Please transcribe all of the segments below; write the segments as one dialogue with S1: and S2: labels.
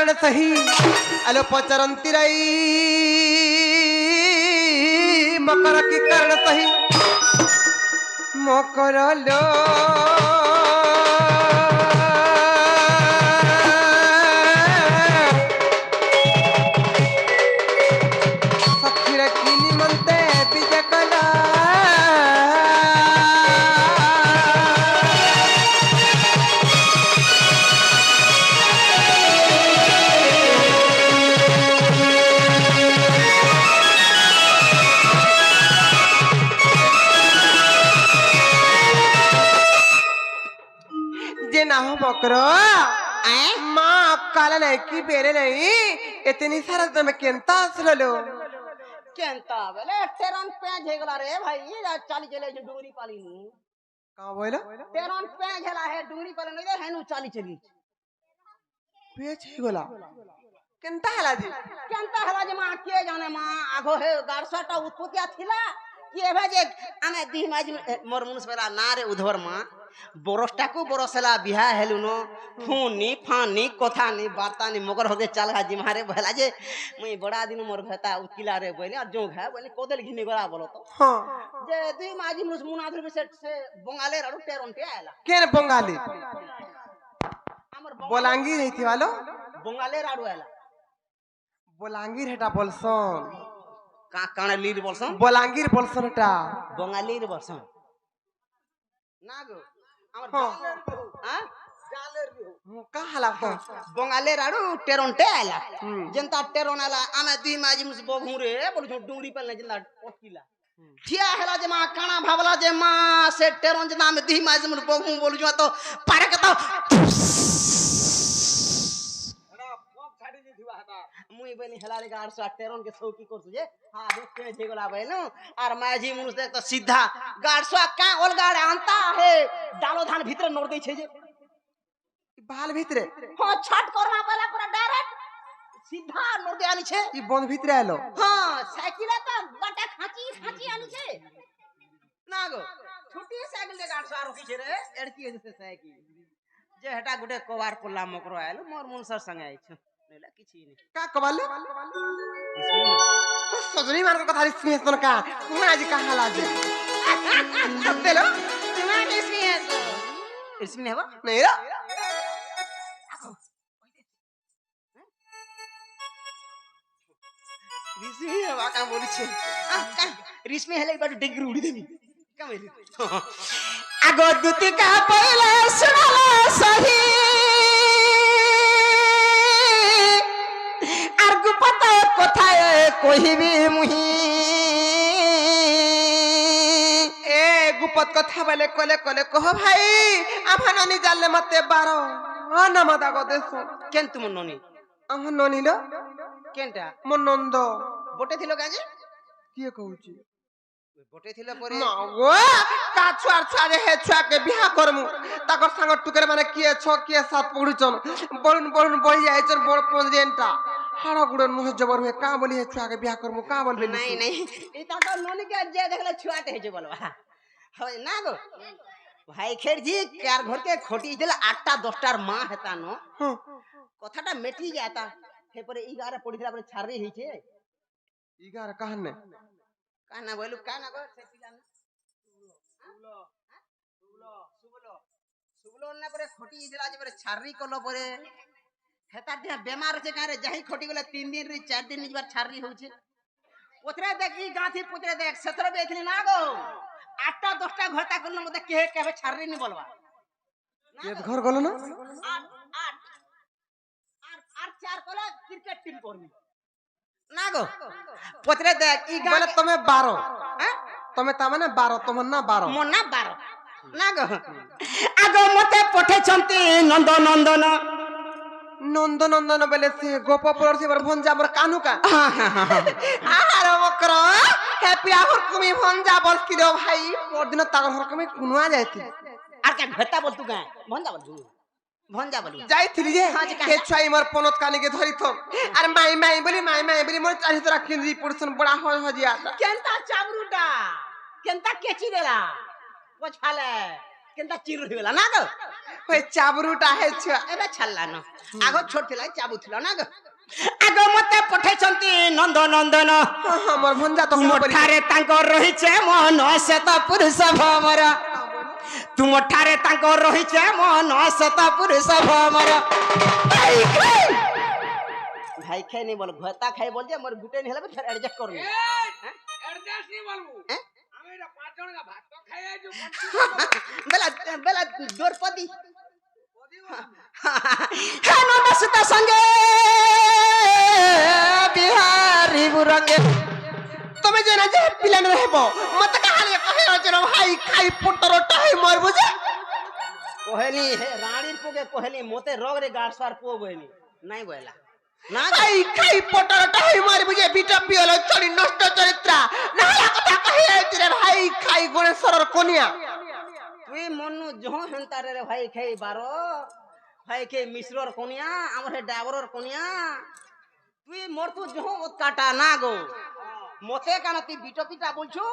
S1: कारण सही अलो पचरंती रही मकर की कारण सही मकर लो मकरो माँ काला नहीं की बेरे नहीं इतनी सारा तुम्हें केंता असलो
S2: केंता बोले तेरन पे झेगला रे भाई चाली चले जो डूरी पाली नु
S1: कहाँ बोला
S2: तेरन पे झेला है डूरी पाली नु इधर है नु चाली चली
S1: पे झेगला केंता हला जी
S2: माँ के जाने माँ आगो है गारसाटा उत्पत्तिया थिला ये भाजे आमे दी माज मोर मुनस बेला ना रे उधर माँ बरसटाकू बरसला बिहा हेलुनो फूनी फानी कथानी बार्तानी मगर होदे चल हाजी मारे भला जे मई बड़ा दिन मोर भेता उकिला रे बोले और जो है बोले कोदल घिनी गला बोलो तो
S1: हां
S2: जे दुई माजी मुस मुनादर भी से बंगाले रडू टेरनटे आयला
S1: केन बंगाली
S2: हमर
S1: बोलांगीर हेथि वालो
S2: बंगाले राडू आयला
S1: बोलांगीर हेटा बोलसन
S2: का काने लीर बोलसन
S1: बोलांगीर बोलसन हेटा
S2: बंगालीर बोलसन ना गो हमर हां जालेर भी
S1: का हला को
S2: बंगाले राडू टेरनटे आयला जनता टेरन आला आमे दुई माजी मुस बघू रे बोल डूंगरी पलने जिंदा ओकिला ठिया हेला जे मां काना भावला जे मां से टेरन जना में दुई माजी मुस बघू बोल जो तो पारे के तो छाड़ी दी थिवा हता मुई बनी हेला रे गाड़ 18 के सौकी करछु जे हां देख के जे गोला बैलो और माजी मुनुस देख तो सीधा गाड़ का ओल गाड़ आंता है डालो धान भीतर नोड़ दे छे जे
S1: बाल भीतरे
S2: हां छट करना पहला पूरा डायरेक्ट सीधा नोड़ दे आनी छे
S1: ई बंद भीतरे आलो
S2: हां साइकिल तो गटा खाची आनी छे ना गो छोटी साइकिल दे गाड़ रोकी छे रे एड़की से साइकिल जे हटा गुटे कोवार पुल्ला मकरो आइलो मोर मुनसर संगे आइ छ नेला किछि नै
S1: का कबाले सजनी मार को थारी स्नेह तन का कोन आज का हाल आज देलो
S2: तुम्हारे इसमें है
S1: नहीं रा
S2: रिस्मी है वाका बोली छे का रिस्मी हेले बाटू डिग्री उड़ी देमी का बोली आगो दुती का पहले सुनाला सही आरगु पता कोथाए कोई भी मुही
S1: ए गुपत कथा बोले कोले कोले कहो भाई आफा ननी जाले मते 12 ना मता को देसो
S2: केन तुम ननी
S1: आह ननी लो
S2: केनटा
S1: मन नंद
S2: बोटे थिलो काजे
S1: किए कहूची
S2: बोटे थिलो परे
S1: मागो का छुआर हे छुआ के बिहा करमु ताकर संग टुकर माने किए छ किए साथ पहुचन बळुन बढ़ जाय छन बड़ पंजरेंटा हाड़ा गुड़न मुह जबर हुए का बोली है छुआ के बिहा करमु का बोलबे
S2: नहीं इता तो ननी के जे देखले छुआटे हे जे बोलबा होय ना गो भाई खेर जी कार घर के खोटी दिल 8टा 10टार मां हेता न कथाटा मेटी जाता हे परे 11 पड़ी दिला परे छारी ही छे
S1: 11 कहने
S2: काना बोलू काना गो से पिला सुबलो ना परे खोटी दिला जे परे छारी कोलो परे हेता दे बेमार छे कारे जाही खोटी गले 3 दिन रे 4 दिन निजबार छारी हो छे पुतरे देख ई गाथी पुतरे देख 17 बेथली ना गो 8टा 10टा घरता करन मते के केबे छारी नि बोलवा
S1: ये घर गलो ना
S2: 8 4 कोला क्रिकेट टीम करनी ना गो पुतरे देख ई
S1: बोले तमे 12 हैं तमे ता माने 12 तम ना 12
S2: मोर ना 12 ना गो आगो मते पठे छंती नंदन
S1: नंदन बोले से गोपपुर से बर भंजा बर कानू का आहार बकरा हे पिया हर कुमी भंजा बोल कि रे भाई और दिन तागर हर कुमी कुनवा जायती
S2: आर के भेता बोल तू गा भंजा बोली
S1: जायथि जे के छाई मर पनत कानी के धरी थो अरे माई बोली मोर चाहि तोरा केंद्री पुरसन बड़ा हो जियाता
S2: केंता चाबरूटा केंता केची देला पोछाले केंता चिरू हिला ना गो
S1: ওই চাবরুটা হে ছুয়া
S2: এবে ছাড়লা ন আগ ছোট ଥିଲା চাবু ছিল না গো আগ মতে পঠাইছন্তি নন্দ নন্দন
S1: আমার ভঞ্জা তো
S2: তুমଠାରେ ତାଙ୍କ ରହିছে ମନ ଶ୍ଵେତ ପୁରୁଷ ଭମର ତୁମଠାରେ ତାଙ୍କ ରହିছে ମନ ଶ୍ଵେତ ପୁରୁଷ ଭମର ভাই খাই নি বল ঘতা খাই বল যে মোর গুটে নি হলে ফের অ্যাডজাস্ট করবি
S3: এডজাস্ট নি বলবো আমি এটা 5 জন কা ভাত খাই আইছো
S2: বেলা বেলা দ্রৌপদী হেন বসতা সঙ্গে বিহারি বুরঙ্গে
S1: তুমি জানা যে পিলান রহব মতে কাহালি কহে অজর ভাই খাই পুটরটা হে মর বুঝে
S2: কহেলি হে রানীর পোকে কহেলি মতে রগ রে গাড়সার পো বইনি নাই বইলা না
S1: খাই খাই পুটরটা হে মর বুঝে বিটা পিয়ল চড়ি নষ্ট চরিত্র না কথা কহে অজর ভাই খাই গণেশ্বরর কনিয়া
S2: তুই মনু জহ হেন্তারে রে ভাই খাই বারো ভাই খাই মিশ্রর কনিয়া আমার হে ডাবরর কনিয়া তুই মোর তু জহ ওতকাটা না গো মতে কেন তুই বিটপিটা বলছু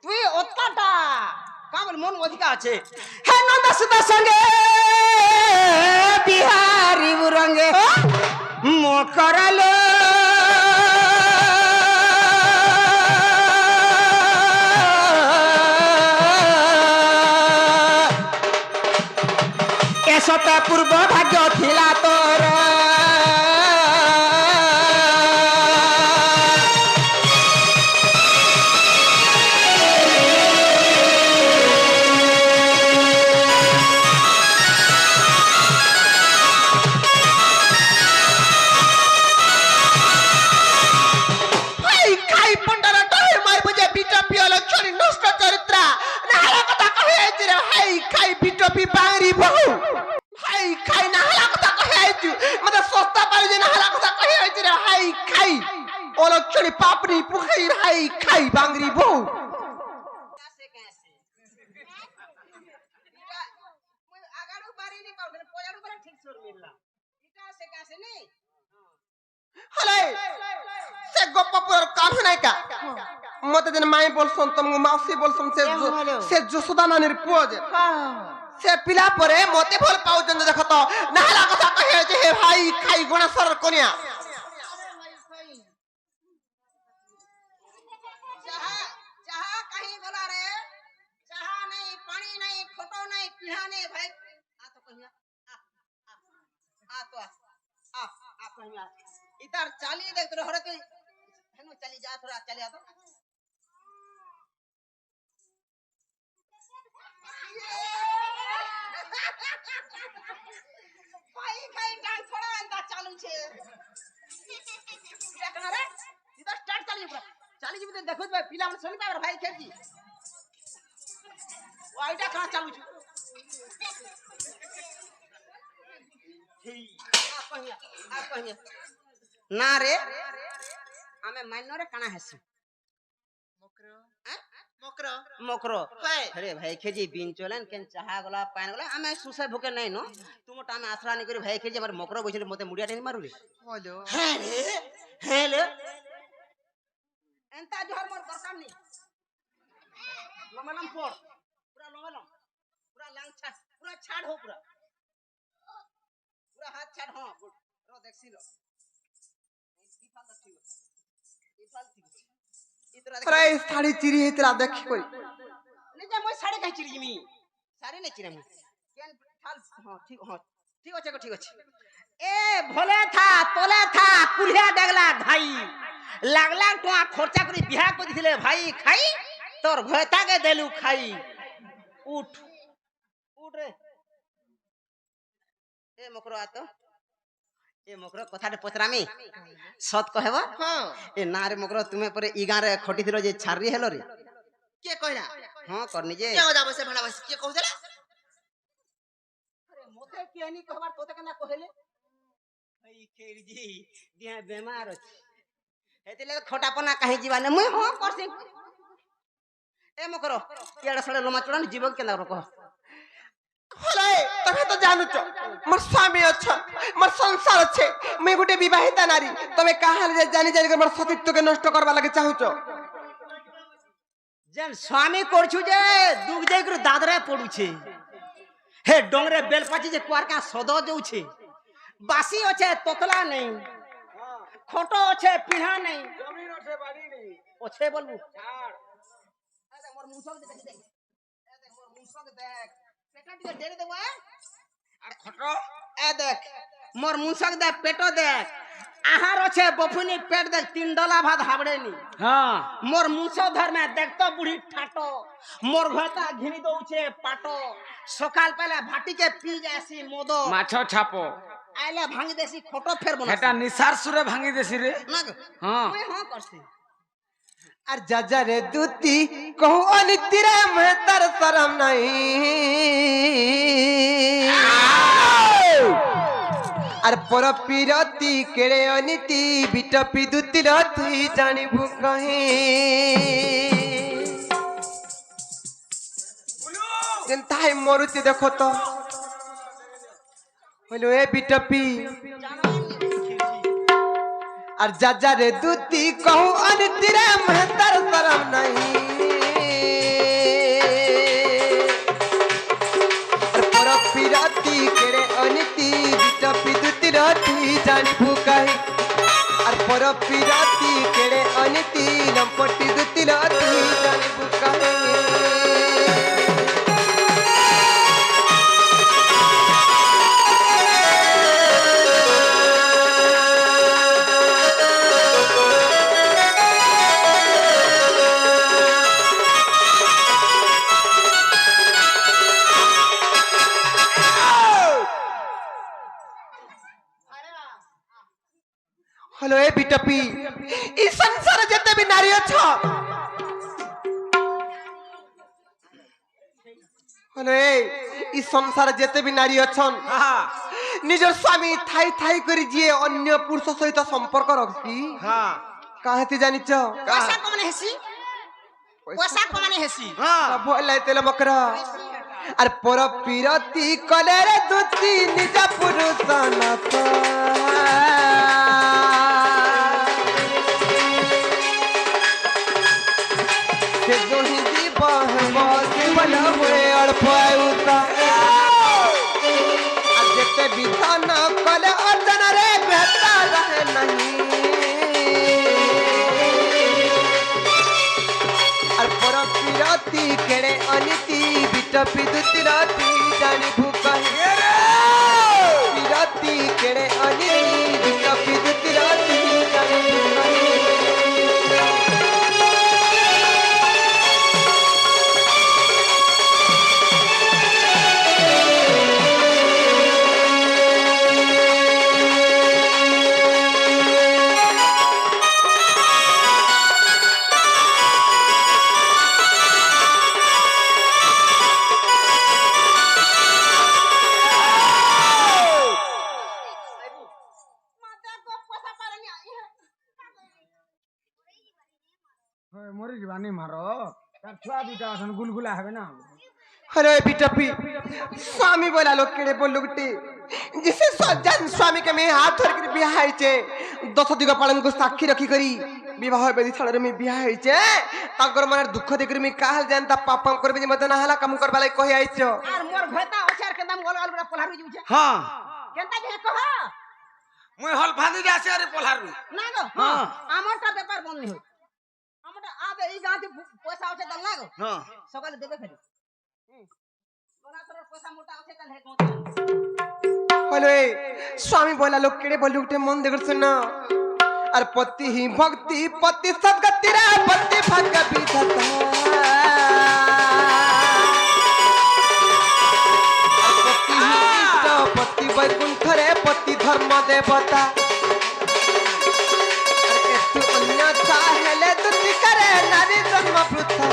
S2: তুই ওতকাটা কামল মন অধিকা আছে হে নন্দ সুতা সঙ্গে বিহারি বুরঙ্গে মকরালো এসতা পূর্ব ভাগ্য ଥିଲା তোর
S1: বিটপি বাঙরি বহু হাই খাই না হালা কথা কহে আইছু মানে সস্তা পারি যে না হালা কথা কহে আইছু রে হাই খাই অলক্ষণী পাপড়ি পুখাই হাই খাই বাঙরি বহু
S2: कैसे कैसे इटा मैं आगाड़ू बारी नहीं पाउदे पोजाड़ू बारी ठीक सुर मिलला इटा से कैसे नहीं
S1: হলে সে গপ্পপুর কাম নাই কা মতে দিন মাই বলছন তুমি মাসি বলছন সে যশোদা নানির পুଅ যে সে পিলা পরে মতে ভাল পাউছন দেখো তো না হালা কথা কহে যে হে ভাই খাই গণেশ্বরর কনিয়া
S2: चाहा चाहा कहीं बोला रे चाहा नहीं पानी नहीं खोटो नहीं पीहा नहीं भाई आ तो कहिया आ तो आ कहिया इधर चाली देख तो हरे के हेनो चली जा थोड़ा चली आ तो भाई भाई डांस थोड़ा अंदा चालू छे देखना रे इधर स्टार्ट चाली पूरा चाली जी देखो भाई पिला मन सुनी पावर भाई खेल जी वो आइटा कहां चालू छु आ कहिया ना रे हमें माइनो रे काना हेसु मकरो मकरो अरे भाई खेजी बिन चलन केन चाहा गला पान गला हमें सुसे भूखे नहीं नो तुम टाइम आसरा नहीं करी भाई खेजी हमर मकरो बइले मते मुडिया नहीं मारू रे
S1: হলো
S2: हे ले एंता जोहर मोर दरकार नहीं लमलम पोर पूरा लमलम पूरा लांग छाड़ पूरा छाड़ हो पूरा पूरा हाथ छाड़ हां गुड रो देखसी लो ई फाल ठीक ई फाल ठीक इतरा
S1: আরে শাড়ি চিরি হেতলা দেখি কই
S2: नहीं मैं साढ़े कहीं चिड़ी जिमी साढ़े नहीं चिड़े मैं केन थाल हां ठीक अच्छे ठीक अच्छे ए भोले था तोले था कुलिया डगला भाई लागला टोआ खर्चा करी बियाह को दिले भाई खाई तोर भयता के देलु खाई उठ उठ रे ए मकरो आ तो ए मकरो कथाटे पचरामी सत कहबो
S1: हां
S2: ए ना रे मकरो तुमे परे ई गां रे खटी थिलो जे छारी हेलो रे
S1: কে কইরা
S2: हां करनी जे
S1: কে যাবে সে ভাড়া বসে কে কইছলা
S2: अरे मोते केनी कहबार तोते केना कहले भाई खेर जी दिया बीमार अछि हेतिले खोटापना काहे जीवाने मुई हो करसी ए मकरो केड़ा सड़े लोमा चोड़न जीव केना रको
S1: হলে তুমি তো জানুছ মোর স্বামী আছে মোর সংসার আছে মই গুটে বিবাহিতা নারী তুমি কাহালে যে জানি জানি মোর সতীত্বকে নষ্ট করবা লাগে চাহুছ
S2: जेन स्वामी करछु जे दुख जाई कर दादरे पडुछे हे डोंगरे बेलपाची जे कुआर का सदो जाउछे बासी अछे तोतला नहीं खोटो अछे पिढ़ा नहीं
S3: জমিন আছে বাড়ি নেই
S2: अछे बोलबू
S3: ছাড়
S2: मोर मुसक देख देख ए देख मोर मुसक देख पेटा टिके डेरे देबो
S3: আর খটো
S2: ए देख मोर मुसक देख पेटो देख आहार अछे बफुनी पेट देख 3 डला भात हाबड़े नी
S3: হ্যাঁ
S2: मोर मुसो धर में देख तो बुढ़ी ठाटो मोर घटा घिनी दउछे पाटो सकाल पहले भाटी के पी जासी मोदो
S3: মাছ ছাপো
S2: आइले भांगी देसी खोटो फेर बना
S3: এটা নিসার সুরে ভাঙি দেছি রে
S2: ना गो
S3: হ্যাঁ
S2: मैं हां करसी
S1: আর যাজা রে দুতি কহু অনিতিরে মেহতার শরম নাই আর পর পিরতি কেড়ে অনিতি বিটপি দুতির তুই জানিবু কহি তাই মরুতি দেখো তো হইলো এ বিটপি আর যাজা রে দুতি কহু অনিতিরে মেহতার শরম নাই আর পর পিরতি কেড়ে অনিতি বিটপি দুতির তুই জানিবু কহি আর পর পিরতি কেড়ে অনিতি লম্পটি দুতির তুই জানিবু কহি হ্যালো এ বিটপি এই সংসারে যেতে বি নারী অছ হ্যালো এই সংসারে যেতে বি নারী অছন নিজের স্বামী থাই থাই করে যিয়ে অন্য পুরুষ সহিত সম্পর্ক রাখছি কাহেতি জানিছ
S2: पैसा कमाने हेसी पैसा कमाने हेसी
S1: ভয় লাইতেলে মকরা আর পর পিরতি কলে রে দুতি নিজ পুরুষ নাত से जोही दी बस बल हुए और पाउता जेते विधान कले अर्जन रे बेहता रहे नहीं और पर पिरती केड़े अनिति बिटपि दुति राती जानी भूका पिरती केड़े अनिति बिटपि दुति राती जानी भूका
S3: মরে যাবানি মারো তার ছুয়া দুটা এখন গুলগুলা হবে না
S1: अरे बिटपी स्वामी बोला लोग केड़े बोल लोगटे जिसे सज्जन स्वामी के में हाथ धर कर बियाह हैचे 10 दिग पालन को साक्षी रखी करी विवाह बेदी छड़रे में बियाह हैचे ताकर मन दुख देकर में काहल जानता पापम करबे जे मत ना हला काम करबा लाई कहि आइछो
S2: आर मोर भeta अचार के दाम गोल गोल पलहारू जुजे
S3: হ্যাঁ
S2: केनता जे कह
S3: মুই হল ফাঁদি যাচ্ছে আরে পলারু
S2: ना गो हां हमरटा व्यापार बंद नहीं हो हमरटा आबे ई गांती पैसा होचे दल ना गो
S3: হ্যাঁ
S2: सकाले देबे फेरी तोरा तोर पैसा मोटा होचे तल हे गांती
S1: हेलो स्वामी बोला लोग केड़े बोल लोगटे मन देकर सुन और पति ही भक्ति पति सद्गति रे पति भाग्य विधाता पति ही इष्ट पति वैकुंठ रे पति धर्म देवता एतु अन्य चाहेले दुति करे नारी जन्म वृथा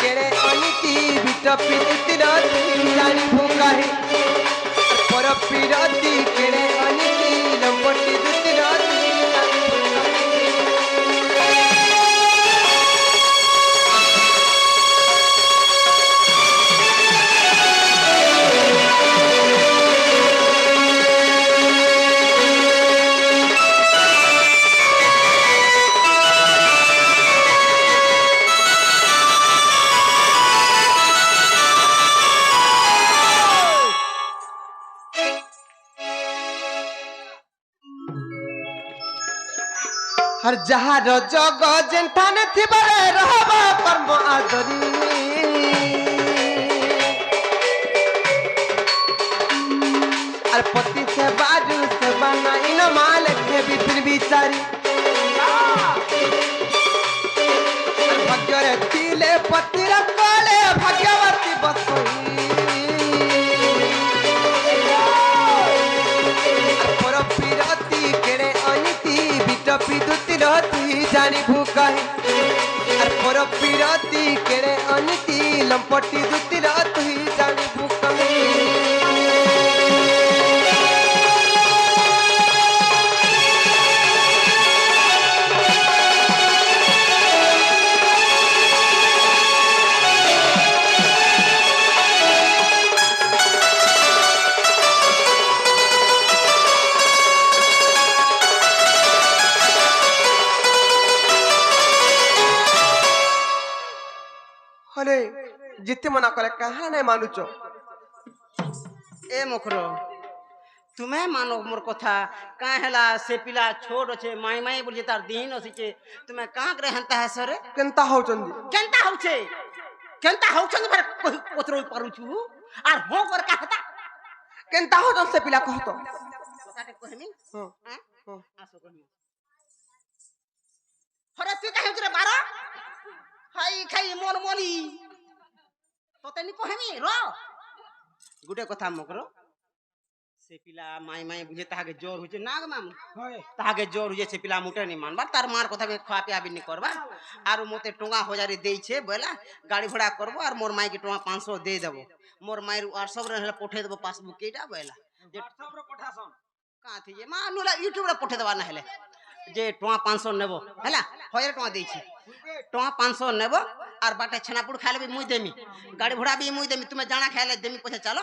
S1: केड़े अनिति बिटपि दुति राती जानी भूकाही पर पिरती केड़े अनिति लंपटी दुति राती जानी भूकाही हर जहार जग जेठाने थिबारे रहबा कर्म आदरी और पति से बाजू से बनाई न माल के बिपिन बिचारी भाग्य रे तिले पति रे कोले भाग्यवती बसई पर पिरती केड़े अनिति बिट विदुति रहती जानी भूकही और पर पिरती केड़े अनिति लंपटी दुति रहती जानी भूकही अरे जिते मना करे कहा नहीं मानुचो
S2: ए मुखरो तुम्हें मानो मोर कथा का हेला से पिला छोड़ छे माई माई बोल तार दीन ओसिचे तुम्हें का करे हंता है सर
S1: केनता हो चंदी
S2: केनता हो छे पर कोतरो पारू छु आर हो कर का हता
S1: केनता हो चंद से पिला कहतो
S2: कथाटे कहमी
S1: हां
S2: हां आसो कहमी हरे तू काहे रे बारा हाई खाई मोर मोली तो तेनी कहमी रो गुटे कथा मकरो से पिला माई माई बुझे ताके जोर होचे नाग माम ताके जोर होचे से पिला मुटे नहीं मानबा तार मार कथा के खा पिया भी नहीं करबा आरो मोते टोंगा हजारी देई छे बोला गाड़ी घोड़ा करबो और मोर माई के टोंगा 500 दे देबो मोर माई व्हाट्सएप रे पठे देबो पासबुक केटा बोला जे व्हाट्सएप रे पठासन का थी जे मानुला यूट्यूब रे पठे देबा ना हेले जे टोंगा 500 नेबो हैला 1000 टोंगा देई छी टोंगा 500 नेबो और बाटे छनापुर खाले भी मुई देमी गाड़ी घोड़ा भी मुई देमी तुमे जाना खाले देमी पछे चलो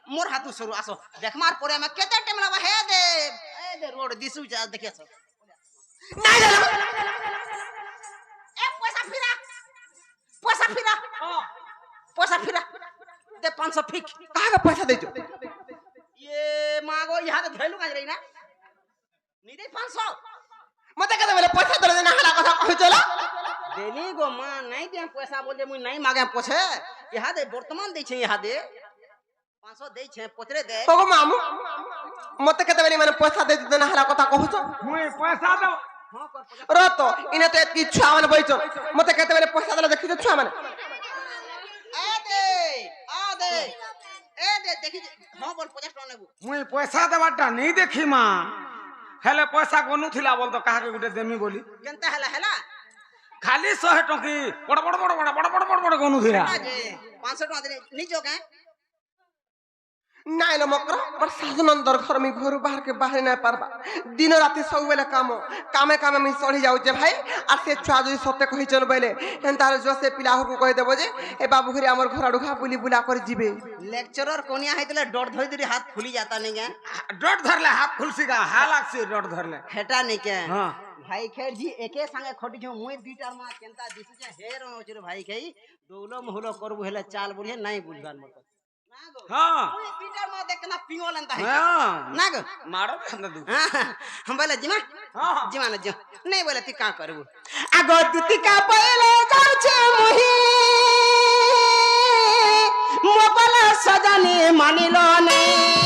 S2: मोर हाथू शुरू आसो देख मार परे में केते टाइम लगा हे दे रोड दिसु जा देखिए सब
S1: नहीं ले
S2: ए पैसा फिरा दे 500 फिक
S1: कहा का पैसा दे जो
S2: ये मागो यहां तो धैलू काज रही ना नहीं दे 500
S1: मते कहते बोले पैसा दे देना हला कथा कह चला
S2: देनी गो मां नहीं दे पैसा बोल दे मुई नहीं मागे पोछे यहां दे वर्तमान दे छे यहां दे 500 दे छे पोतरे दे
S1: ओगो मामू मते कहते बोले माने पैसा दे देना हला कथा कहू छ
S3: मुई पैसा दो
S2: हां कर
S1: रो तो इने तो एतकी छुआ माने बैचो मते कहते बोले पैसा दे देखि छुआ माने
S2: आ दे देखि हां बोल 50 टका नेबू
S3: मुई पैसा देबाटा नहीं देखी मां हेले पैसा कोनु थिला बोल तो कहा के गुटे देमी बोली
S2: केनता हला
S3: खाली 100 टकी बड़ कोनु थिला
S2: 500 टका दे निजो के
S1: नाइ लो मकरा पर साधन अंदर घर में घर बाहर के बाहर नहीं पारबा दिन राति सब बेले कामे कामे में सड़ी जाउ जे भाई आ से छुआ जदी सत्य कहि चल बेले एंतार जो से पिला हो को कहि देबो जे ए बाबू घरे हमर घर अडुखा बुली बुला कर जिबे
S2: लेक्चरर कोनिया हैतले डर धोइ दरी हाथ फुली जाता नहीं के
S3: डट धरले हाथ फुलसीगा हालाक्सी डट धरले
S2: हेटा नहीं के
S3: हां
S2: भाई खेर जी एके संगे खटी जो मुई दुईटार मा केनता दिसु जे हेर होचरे भाई खेई दोलो मोहलो करबु हेले चाल बुलिए नहीं बुझगान मत
S3: हां
S2: मुई दुईटार मा देख ना पिंगोल अंता है
S3: हां
S2: ना गो
S3: मारो हम दू
S2: हम बोले जिमा
S3: हां
S2: जिमा न जो नहीं बोले ती का करबु आगो दुती का पहले जाउ छे मोही मोबला सजनी मानिलो नहीं